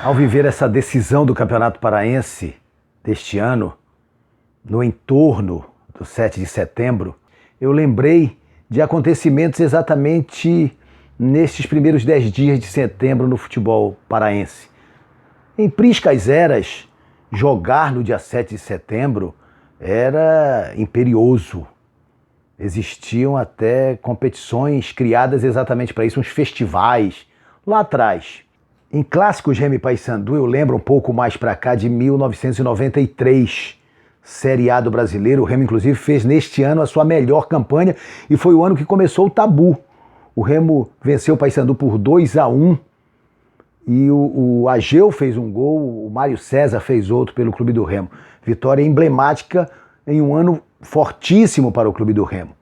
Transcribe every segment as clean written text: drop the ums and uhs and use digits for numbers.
Ao viver essa decisão do Campeonato Paraense deste ano, no entorno do 7 de setembro, eu lembrei de acontecimentos exatamente nestes primeiros 10 dias de setembro no futebol paraense. Em priscas eras, jogar no dia 7 de setembro era imperioso. Existiam até competições criadas exatamente para isso, uns festivais, lá atrás. Em clássicos Remo e Paysandu, eu lembro um pouco mais para cá de 1993, Série A do Brasileiro. O Remo, inclusive, fez neste ano a sua melhor campanha e foi o ano que começou o tabu. O Remo venceu o Paysandu por 2-1 e o Ageu fez um gol, o Mário César fez outro pelo Clube do Remo. Vitória emblemática em um ano fortíssimo para o Clube do Remo.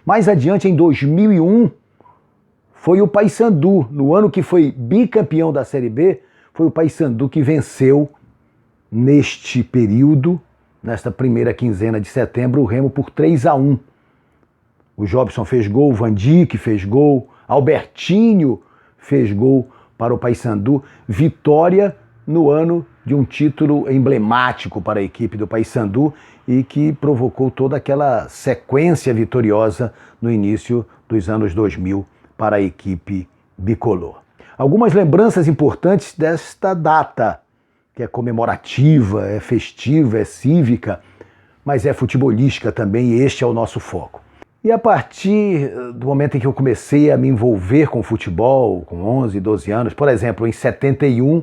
Mais adiante, em 2001, foi o Paysandu, no ano que foi bicampeão da Série B, foi o Paysandu que venceu neste período, nesta primeira quinzena de setembro, o Remo por 3-1. O Jobson fez gol, o Van Dijk fez gol, Albertinho fez gol para o Paysandu. Vitória no ano de um título emblemático para a equipe do Paysandu e que provocou toda aquela sequência vitoriosa no início dos anos 2000 para a equipe bicolor. Algumas lembranças importantes desta data, que é comemorativa, é festiva, é cívica, mas é futebolística também, e este é o nosso foco. E a partir do momento em que eu comecei a me envolver com futebol, com 11, 12 anos, por exemplo, em 71,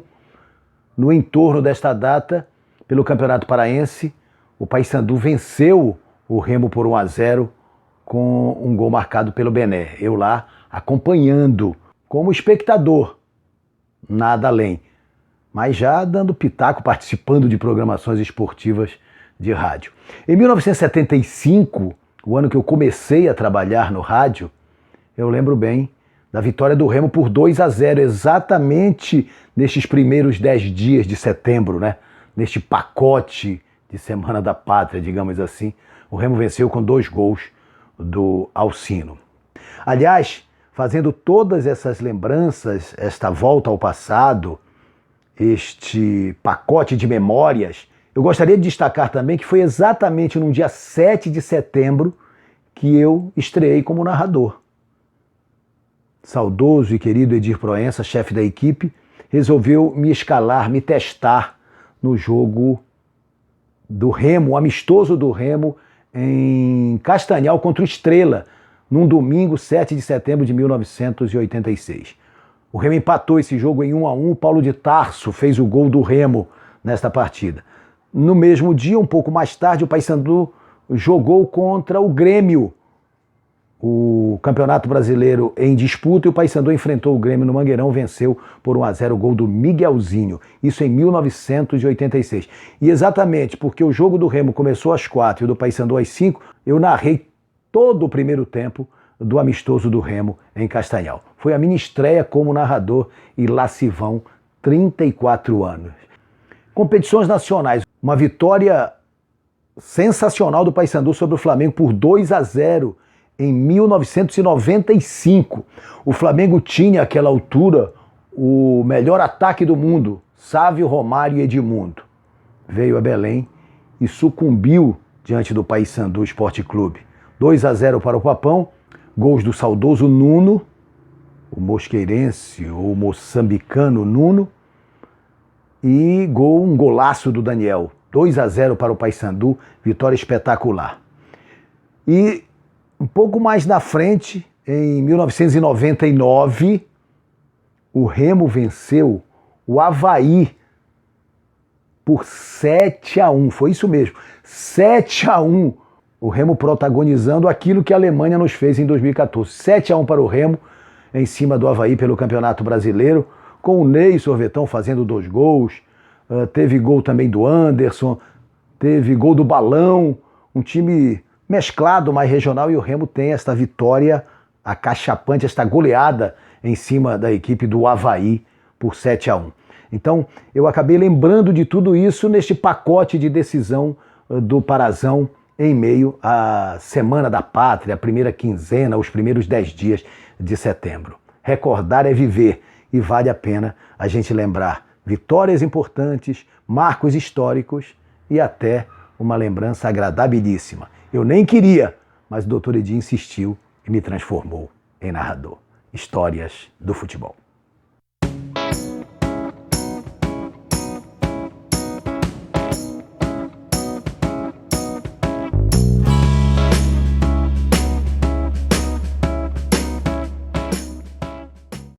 no entorno desta data, pelo Campeonato Paraense, o Paysandu venceu o Remo por 1-0 com um gol marcado pelo Bené. Eu lá acompanhando como espectador, nada além, mas já dando pitaco, participando de programações esportivas de rádio. Em 1975, o ano que eu comecei a trabalhar no rádio, eu lembro bem da vitória do Remo por 2-0, exatamente nestes primeiros 10 dias de setembro, né? Neste pacote de Semana da Pátria, digamos assim. O Remo venceu com 2 gols do Alcino. Aliás, fazendo todas essas lembranças, esta volta ao passado, este pacote de memórias, eu gostaria de destacar também que foi exatamente no dia 7 de setembro que eu estreei como narrador. Saudoso e querido Edir Proença, chefe da equipe, resolveu me escalar, me testar no jogo do Remo, o amistoso do Remo, em Castanhal contra o Estrela, num domingo, 7 de setembro de 1986. O Remo empatou esse jogo em 1-1, o Paulo de Tarso fez o gol do Remo nesta partida. No mesmo dia, um pouco mais tarde, o Paysandu jogou contra o Grêmio, o Campeonato Brasileiro em disputa, e o Paysandu enfrentou o Grêmio no Mangueirão, venceu por 1-0 o gol do Miguelzinho, isso em 1986. E exatamente porque o jogo do Remo começou às 4 e o do Paysandu às 5, eu narrei todo o primeiro tempo do amistoso do Remo em Castanhal. Foi a minha estreia como narrador e lá se vão 34 anos. Competições nacionais, uma vitória sensacional do Paysandu sobre o Flamengo por 2-0 em 1995. O Flamengo tinha, àquela altura, o melhor ataque do mundo, Sávio, Romário e Edmundo. Veio a Belém e sucumbiu diante do Paysandu Esporte Clube. 2-0 para o Papão, gols do saudoso Nuno, o mosqueirense ou moçambicano Nuno, e um golaço do Daniel. 2-0 para o Paysandu, vitória espetacular. E um pouco mais na frente, em 1999, o Remo venceu o Avaí por 7-1. Foi isso mesmo, 7-1. O Remo protagonizando aquilo que a Alemanha nos fez em 2014. 7-1 para o Remo, em cima do Avaí pelo Campeonato Brasileiro, com o Ney Sorvetão fazendo 2 gols. Teve gol também do Anderson, teve gol do Balão, um time mesclado, mais regional, e o Remo tem esta vitória acachapante, esta goleada em cima da equipe do Avaí por 7-1. Então, eu acabei lembrando de tudo isso neste pacote de decisão do Parazão em meio à Semana da Pátria, a primeira quinzena, os primeiros 10 dias de setembro. Recordar é viver e vale a pena a gente lembrar vitórias importantes, marcos históricos e até uma lembrança agradabilíssima. Eu nem queria, mas o Dr. Edi insistiu e me transformou em narrador. Histórias do futebol.